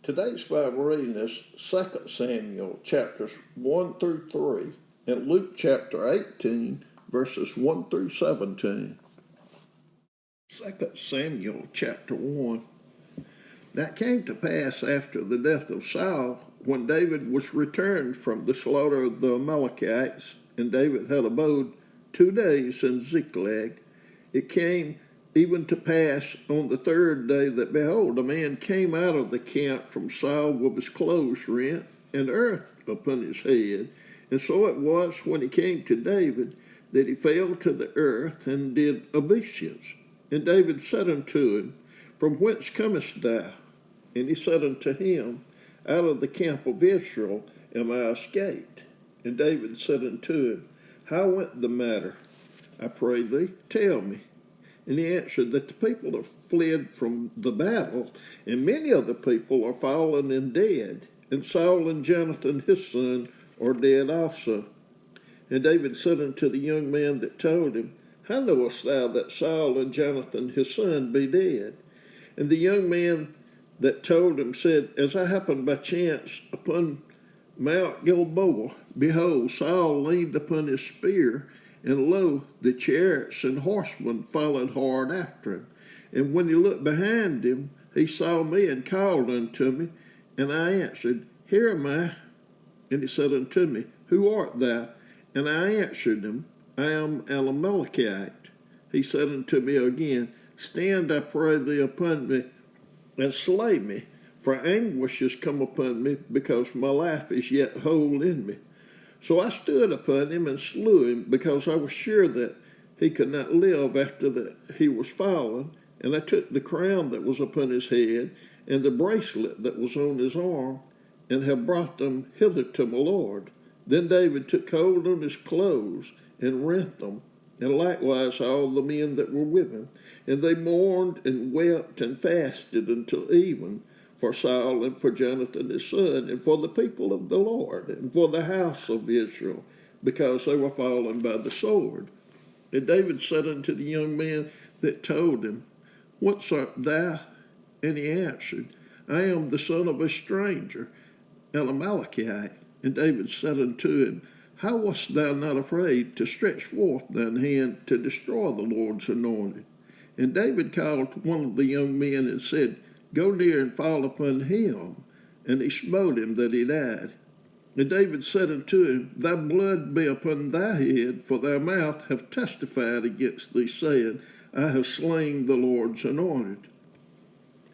Today's Bible reading is 2 Samuel chapters 1 through 3 and Luke chapter 18 verses 1 through 17. 2 Samuel chapter 1. Now it came to pass after the death of Saul, when David was returned from the slaughter of the Amalekites, and David had abode 2 days in Ziklag, it came even to pass on the third day that, behold, a man came out of the camp from Saul with his clothes rent and earth upon his head. And so it was, when he came to David, that he fell to the earth and did obeisance. And David said unto him, From whence comest thou? And he said unto him, Out of the camp of Israel am I escaped. And David said unto him, How went the matter? I pray thee, tell me. And he answered that the people have fled from the battle, and many of the people are fallen and dead, and Saul and Jonathan his son are dead also. And David said unto the young man that told him, How knowest thou that Saul and Jonathan his son be dead? And the young man that told him said, As I happened by chance upon Mount Gilboa, behold, Saul leaned upon his spear, and lo, the chariots and horsemen followed hard after him. And when he looked behind him, he saw me and called unto me. And I answered, Here am I. And he said unto me, Who art thou? And I answered him, I am an Amalekite. He said unto me again, Stand, I pray thee, upon me, and slay me, for anguish is come upon me, because my life is yet whole in me. So I stood upon him and slew him, because I was sure that he could not live after that he was fallen. And I took the crown that was upon his head, and the bracelet that was on his arm, and have brought them hither to my Lord. Then David took hold on his clothes, and rent them, and likewise all the men that were with him. And they mourned and wept and fasted until even, for Saul and for Jonathan his son, and for the people of the Lord, and for the house of Israel, because they were fallen by the sword. And David said unto the young man that told him, Whence art thou? And he answered, I am the son of a stranger, an Amalekite. And David said unto him, How wast thou not afraid to stretch forth thine hand to destroy the Lord's anointed? And David called one of the young men and said, Go near and fall upon him. And he smote him that he died. And David said unto him, Thy blood be upon thy head, for thy mouth hath testified against thee, saying, I have slain the Lord's anointed.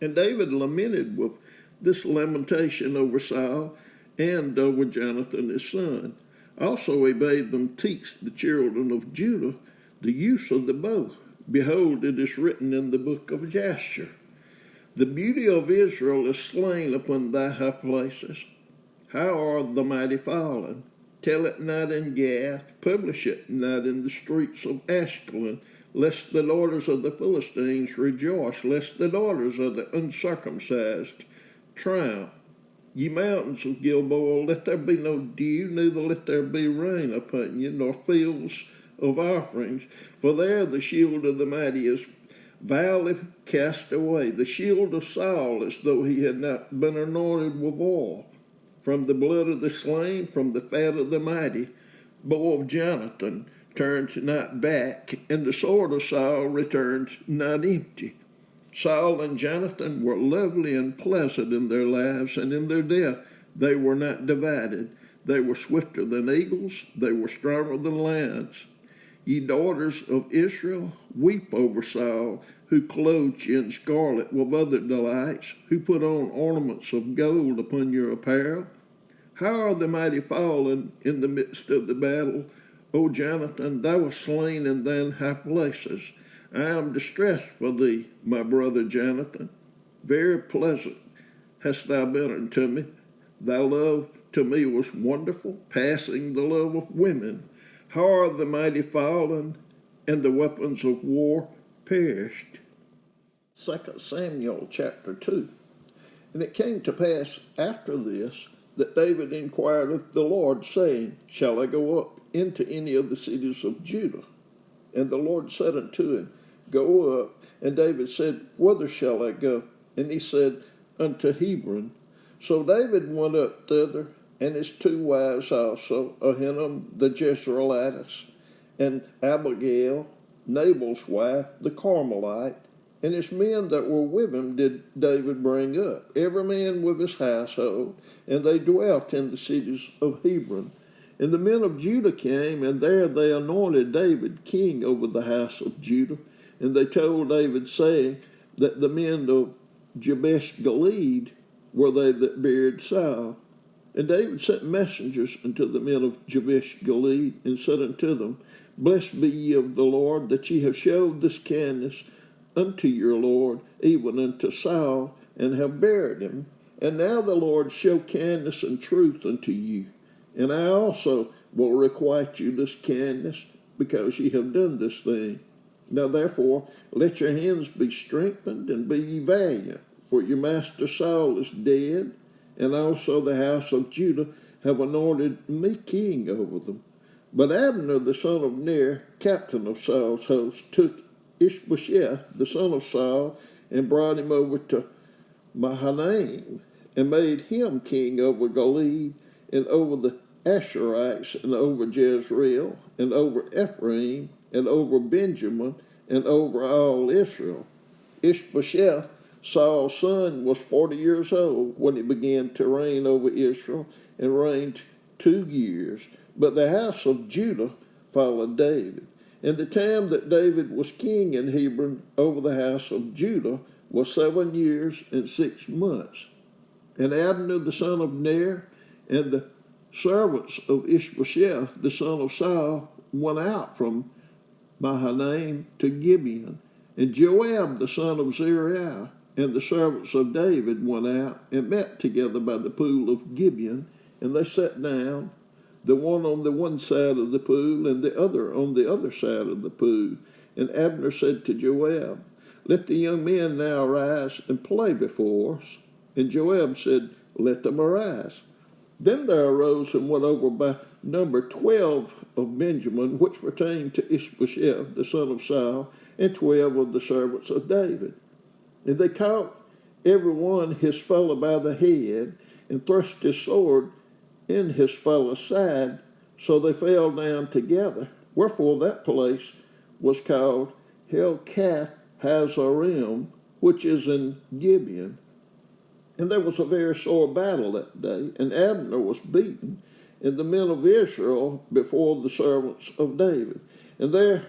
And David lamented with this lamentation over Saul and over Jonathan his son. Also he bade them teach the children of Judah the use of the bow. Behold, it is written in the book of Jasher, The beauty of Israel is slain upon thy high places. How are the mighty fallen? Tell it not in Gath, publish it not in the streets of Ashkelon, lest the daughters of the Philistines rejoice, lest the daughters of the uncircumcised triumph. Ye mountains of Gilboa, let there be no dew, neither let there be rain upon you, nor fields of offerings, for there the shield of the mighty is vilely cast away, the shield of Saul, as though he had not been anointed with oil. From the blood of the slain, from the fat of the mighty, bow of Jonathan turned not back, and the sword of Saul returned not empty. Saul and Jonathan were lovely and pleasant in their lives, and in their death they were not divided. They were swifter than eagles, they were stronger than lions. Ye daughters of Israel, weep over Saul, who clothed you in scarlet with other delights, who put on ornaments of gold upon your apparel. How are the mighty fallen in the midst of the battle? O Jonathan, thou wast slain in thine high places. I am distressed for thee, my brother Jonathan. Very pleasant hast thou been unto me. Thy love to me was wonderful, passing the love of women. How are the mighty fallen, and the weapons of war perished? 2 Samuel chapter 2. And it came to pass after this, that David inquired of the Lord, saying, Shall I go up into any of the cities of Judah? And the Lord said unto him, Go up. And David said, Whither shall I go? And he said, Unto Hebron. So David went up thither, and his 2 wives also, Ahinoam the Jezreelitess, and Abigail, Nabal's wife, the Carmelite, and his men that were with him did David bring up, every man with his household, and they dwelt in the cities of Hebron. And the men of Judah came, and there they anointed David king over the house of Judah. And they told David, saying that the men of Jabesh Gilead were they that buried Saul. And David sent messengers unto the men of Jabesh Gilead, and said unto them, Blessed be ye of the Lord, that ye have showed this kindness unto your Lord, even unto Saul, and have buried him. And now the Lord show kindness and truth unto you. And I also will requite you this kindness, because ye have done this thing. Now therefore let your hands be strengthened, and be ye valiant, for your master Saul is dead, and also the house of Judah have anointed me king over them. But Abner the son of Ner, captain of Saul's host, took Ishbosheth the son of Saul, and brought him over to Mahanaim, and made him king over Gilead, and over the Asherites, and over Jezreel, and over Ephraim, and over Benjamin, and over all Israel. Ishbosheth, Saul's son, was 40 years old when he began to reign over Israel, and reigned 2 years. But the house of Judah followed David. And the time that David was king in Hebron over the house of Judah was 7 years and 6 months. And Abner the son of Ner, and the servants of Ishbosheth the son of Saul, went out from Mahanaim to Gibeon. And Joab the son of Zeruiah and the servants of David went out and met together by the pool of Gibeon, and they sat down, the one on the one side of the pool, and the other on the other side of the pool. And Abner said to Joab, Let the young men now arise and play before us. And Joab said, Let them arise. Then there arose and went over by number 12 of Benjamin, which pertained to Ishbosheth the son of Saul, and 12 of the servants of David. And they caught every one his fellow by the head, and thrust his sword in his fellow's side, so they fell down together. Wherefore that place was called Helkath Hazarim, which is in Gibeon. And there was a very sore battle that day, and Abner was beaten, and the men of Israel before the servants of David. And there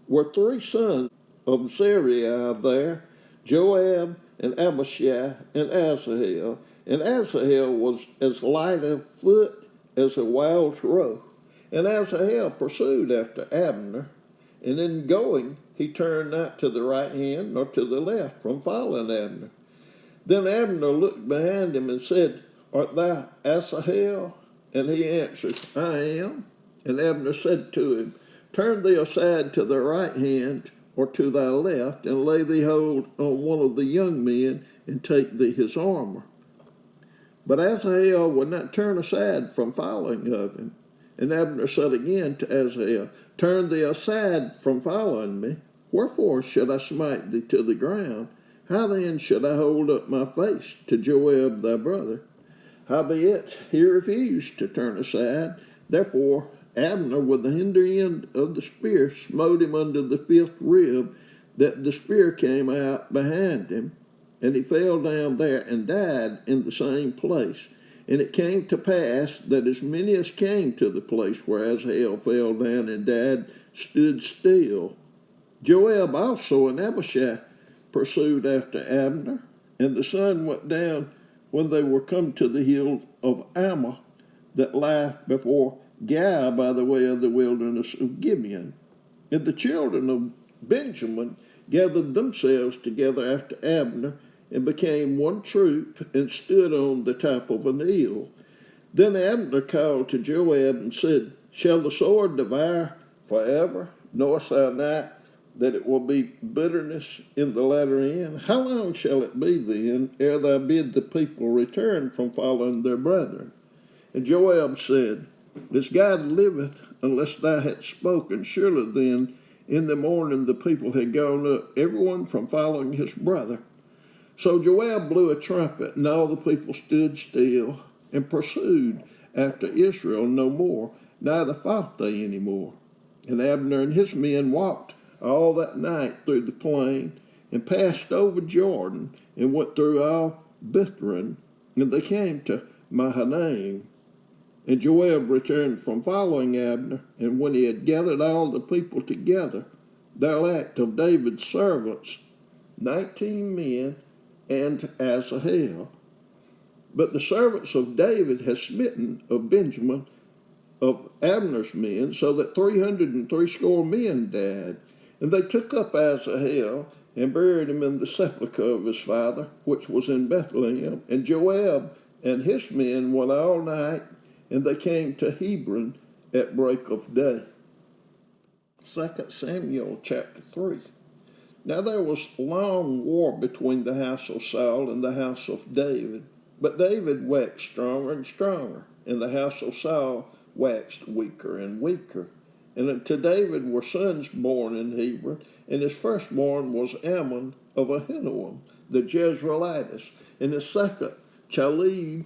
were 3 sons of Zeruiah there, Joab, and Abishai, and Asahel. And Asahel was as light of foot as a wild roe. And Asahel pursued after Abner, and in going he turned not to the right hand nor to the left from following Abner. Then Abner looked behind him and said, Art thou Asahel? And he answered, I am. And Abner said to him, Turn thee aside to the right hand or to thy left, and lay thee hold on one of the young men, and take thee his armor. But Asahel would not turn aside from following of him. And Abner said again to Asahel, Turn thee aside from following me. Wherefore should I smite thee to the ground? How then should I hold up my face to Joab thy brother? Howbeit he refused to turn aside. Therefore Abner with the hinder end of the spear smote him under the 5th rib, that the spear came out behind him, and he fell down there and died in the same place. And it came to pass that as many as came to the place where Asahel fell down and died stood still. Joab also and Abishai pursued after Abner, and the sun went down when they were come to the hill of Ammah, that lie before Giah by the way of the wilderness of Gibeon. And the children of Benjamin gathered themselves together after Abner, and became one troop, and stood on the top of an hill. Then Abner called to Joab and said, Shall the sword devour forever? Knowest thou not that it will be bitterness in the latter end? How long shall it be then, ere thou bid the people return from following their brethren? And Joab said, As God liveth, unless thou hadst spoken, surely then in the morning the people had gone up, every one from following his brother. So Joab blew a trumpet, and all the people stood still and pursued after Israel no more, neither fought they any more. And Abner and his men walked all that night through the plain, and passed over Jordan, and went through all Bithron, and they came to Mahanaim. And Joab returned from following Abner, and when he had gathered all the people together, there lacked of David's servants 19 men and Asahel. But the servants of David had smitten of Benjamin of Abner's men, so that 360 men died. And they took up Asahel and buried him in the sepulchre of his father, which was in Bethlehem. And Joab and his men went all night, and they came to Hebron at break of day. 2 Samuel chapter 3. Now there was long war between the house of Saul and the house of David, but David waxed stronger and stronger, and the house of Saul waxed weaker and weaker. And unto David were sons born in Hebron, and his firstborn was Ammon of Ahinoam, the Jezreelitess, and his second Chalib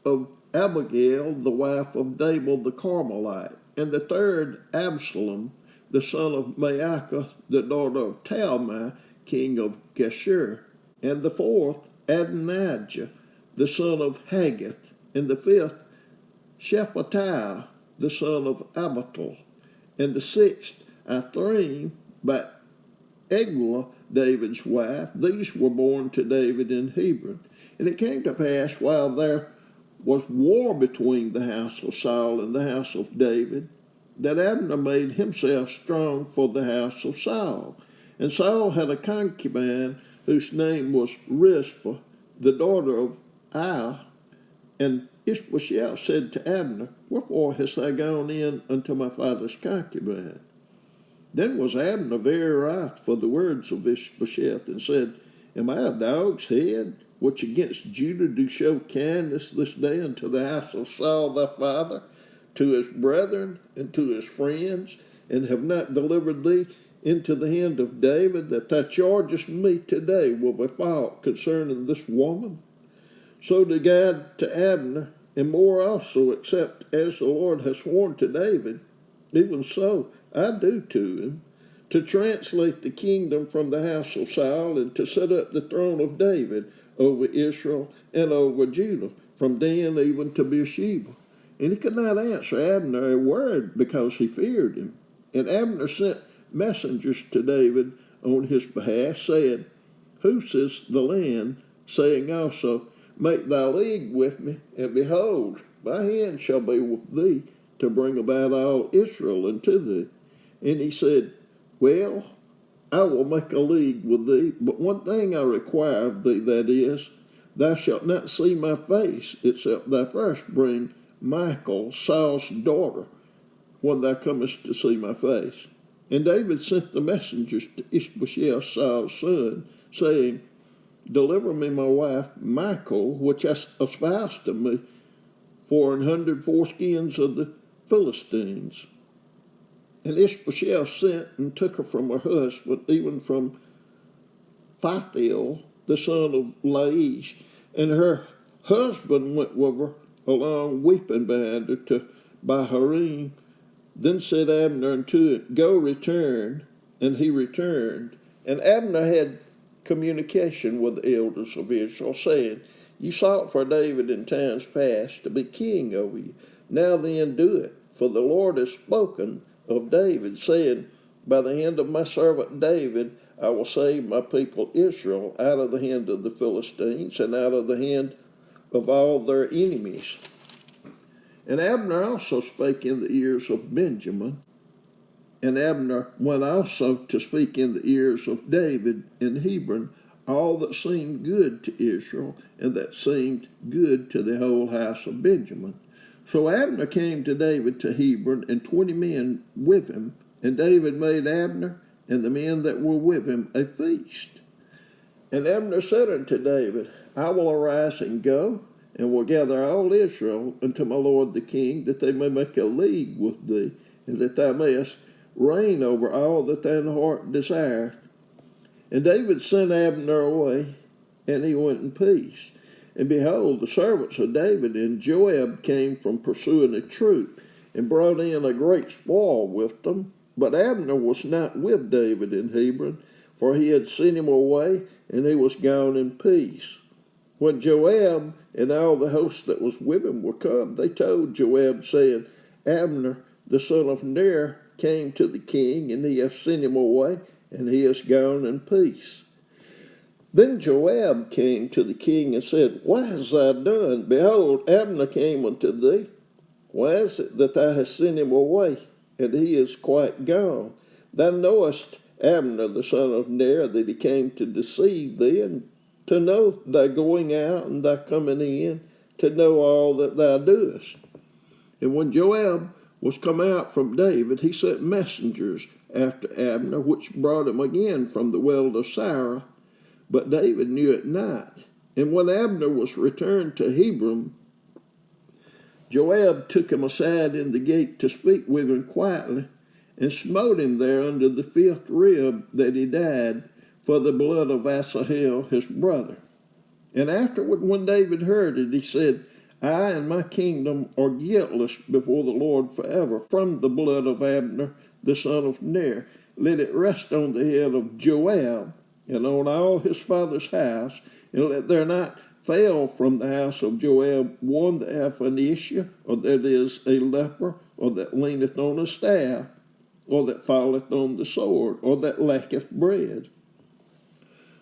of Abigail, the wife of Nabal the Carmelite, and the third Absalom, the son of Maacah, the daughter of Talmai, king of Geshur, and the fourth Adonijah, the son of Haggith, and the fifth Shephatiah, the son of Abital, and the sixth Ithream by Eglah, David's wife. These were born to David in Hebron. And it came to pass, while there was war between the house of Saul and the house of David, that Abner made himself strong for the house of Saul. And Saul had a concubine whose name was Rizpah, the daughter of Aiah. And Ishbosheth said to Abner, Wherefore hast thou gone in unto my father's concubine? Then was Abner very wroth for the words of Ishbosheth, and said, Am I a dog's head, which against Judah do show kindness this day unto the house of Saul thy father, to his brethren and to his friends, and have not delivered thee into the hand of David, that thou chargest me today with a fault concerning this woman? So did God to Abner, and more also, except as the Lord has sworn to David, even so I do to him, to translate the kingdom from the house of Saul, and to set up the throne of David over Israel and over Judah, from Dan even to Beersheba. And he could not answer Abner a word, because he feared him. And Abner sent messengers to David on his behalf, saying, Whose is the land? Saying also, Make thy league with me, and behold, my hand shall be with thee, to bring about all Israel unto thee. And he said, Well, I will make a league with thee, but one thing I require of thee, that is, thou shalt not see my face, except thou first bring Michal, Saul's daughter, when thou comest to see my face. And David sent the messengers to Ishbosheth, Saul's son, saying, Deliver me my wife Michal, which hast espoused to me, for 100 foreskins of the Philistines. And Ishbosheth sent and took her from her husband, even from Phathiel, the son of Laish. And her husband went with her along, weeping behind her, to Baharim. Then said Abner unto it, Go, return. And he returned. And Abner had communication with the elders of Israel, saying, You sought for David in times past to be king over you. Now then do it, for the Lord has spoken of David, saying, By the hand of my servant David I will save my people Israel out of the hand of the Philistines, and out of the hand of all their enemies. And Abner also spake in the ears of Benjamin, and Abner went also to speak in the ears of David in Hebron all that seemed good to Israel, and that seemed good to the whole house of Benjamin. So Abner came to David to Hebron, and 20 men with him, and David made Abner and the men that were with him a feast. And Abner said unto David, I will arise and go, and will gather all Israel unto my lord the king, that they may make a league with thee, and that thou mayest reign over all that thine heart desireth. And David sent Abner away, and he went in peace. And behold, the servants of David and Joab came from pursuing a troop, and brought in a great spoil with them. But Abner was not with David in Hebron, for he had sent him away, and he was gone in peace. When Joab and all the host that was with him were come, they told Joab, saying, Abner the son of Ner came to the king, and he hath sent him away, and he is gone in peace. Then Joab came to the king and said, What hast thou done? Behold, Abner came unto thee. Why is it that thou hast sent him away, and he is quite gone? Thou knowest Abner the son of Ner, that he came to deceive thee, and to know thy going out and thy coming in, to know all that thou doest. And when Joab was come out from David, he sent messengers after Abner, which brought him again from the well of Sirah. But David knew it not. And when Abner was returned to Hebron, Joab took him aside in the gate to speak with him quietly, and smote him there under the fifth rib, that he died, for the blood of Asahel his brother. And afterward, when David heard it, he said, I and my kingdom are guiltless before the Lord forever from the blood of Abner the son of Ner. Let it rest on the head of Joab, and on all his father's house, and let there not fail from the house of Joab one that hath an issue, or that is a leper, or that leaneth on a staff, or that falleth on the sword, or that lacketh bread.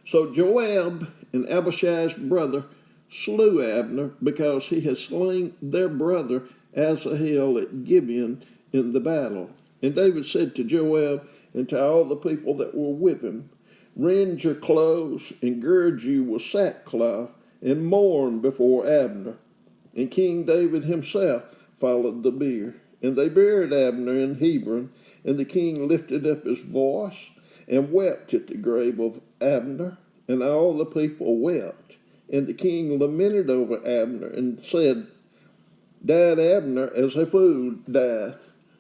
So Joab and Abishai's brother slew Abner, because he had slain their brother Asahel at Gibeon in the battle. And David said to Joab and to all the people that were with him, Rend your clothes, and gird you with sackcloth, and mourn before Abner. And King David himself followed the bier. And they buried Abner in Hebron, and the king lifted up his voice, and wept at the grave of Abner, and all the people wept. And the king lamented over Abner, and said, Died Abner as a fool dieth.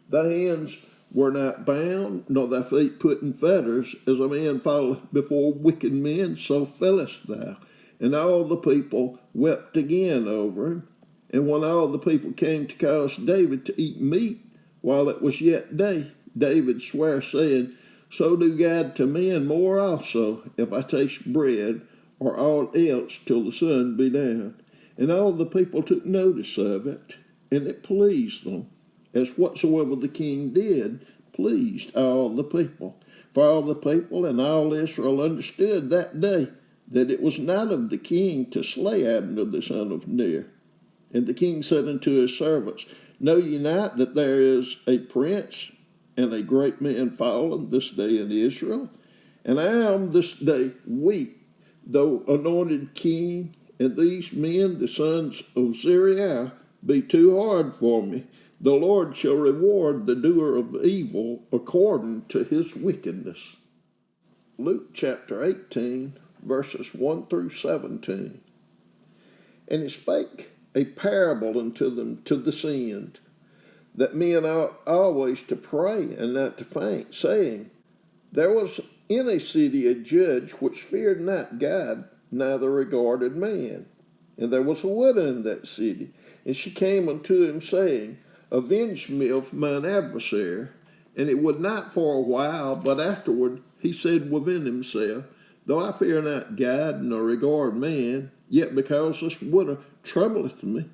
Thy hands were not bound, nor thy feet put in fetters. As a man falleth before wicked men, so fellest thou. And all the people wept again over him. And when all the people came to cause David to eat meat, while it was yet day, David sware, saying, So do God to me, and more also, if I taste bread, or aught else, till the sun be down. And all the people took notice of it, and it pleased them, as whatsoever the king did pleased all the people. For all the people and all Israel understood that day that it was not of the king to slay Abner the son of Ner. And the king said unto his servants, Know ye not that there is a prince and a great man fallen this day in Israel? And I am this day weak, though anointed king, and these men, the sons of Zeruiah, be too hard for me. The Lord shall reward the doer of evil according to his wickedness. Luke chapter 18, verses 1 through 17. And he spake a parable unto them to this end, that men ought always to pray and not to faint, saying, There was in a city a judge which feared not God, neither regarded man. And there was a widow in that city, and she came unto him, saying, Avenge me of mine adversary. And it would not for a while, but afterward he said within himself, Though I fear not God, nor regard man, yet because this widow troubleth me,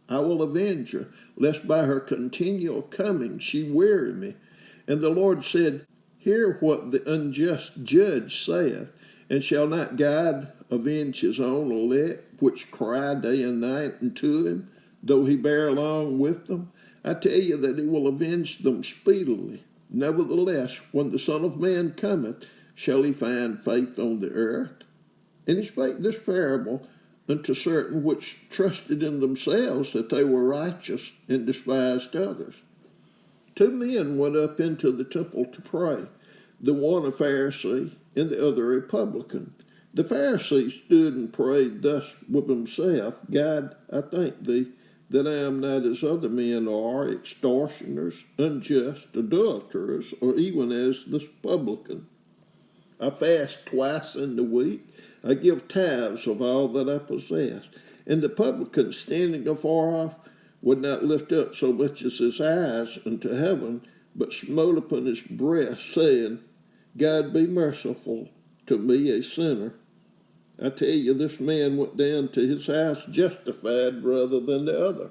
I will avenge her, lest by her continual coming she weary me. And the Lord said, Hear what the unjust judge saith, and shall not God avenge his own elect, which cry day and night unto him, though he bear along with them? I tell you that he will avenge them speedily. Nevertheless, when the Son of Man cometh, shall he find faith on the earth? And he spake this parable unto certain which trusted in themselves that they were righteous, and despised others. 2 men went up into the temple to pray, the one a Pharisee, and the other a publican. The Pharisee stood and prayed thus with himself, God, I thank thee that I am not as other men are, extortioners, unjust, adulterers, or even as this publican. I fast twice in the week. I give tithes of all that I possess. And the publican, standing afar off, would not lift up so much as his eyes unto heaven, but smote upon his breast, saying, God be merciful to me, a sinner. I tell you, this man went down to his house justified rather than the other.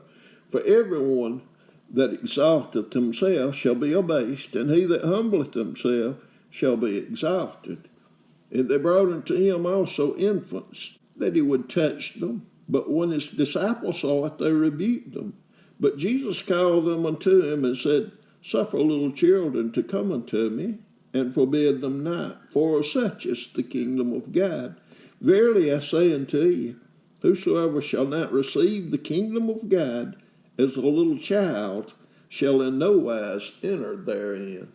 For everyone that exalteth himself shall be abased, and he that humbleth himself shall be exalted. And they brought unto him also infants, that he would touch them. But when his disciples saw it, they rebuked them. But Jesus called them unto him and said, Suffer little children to come unto me, and forbid them not, for of such is the kingdom of God. Verily I say unto you, whosoever shall not receive the kingdom of God as a little child shall in no wise enter therein.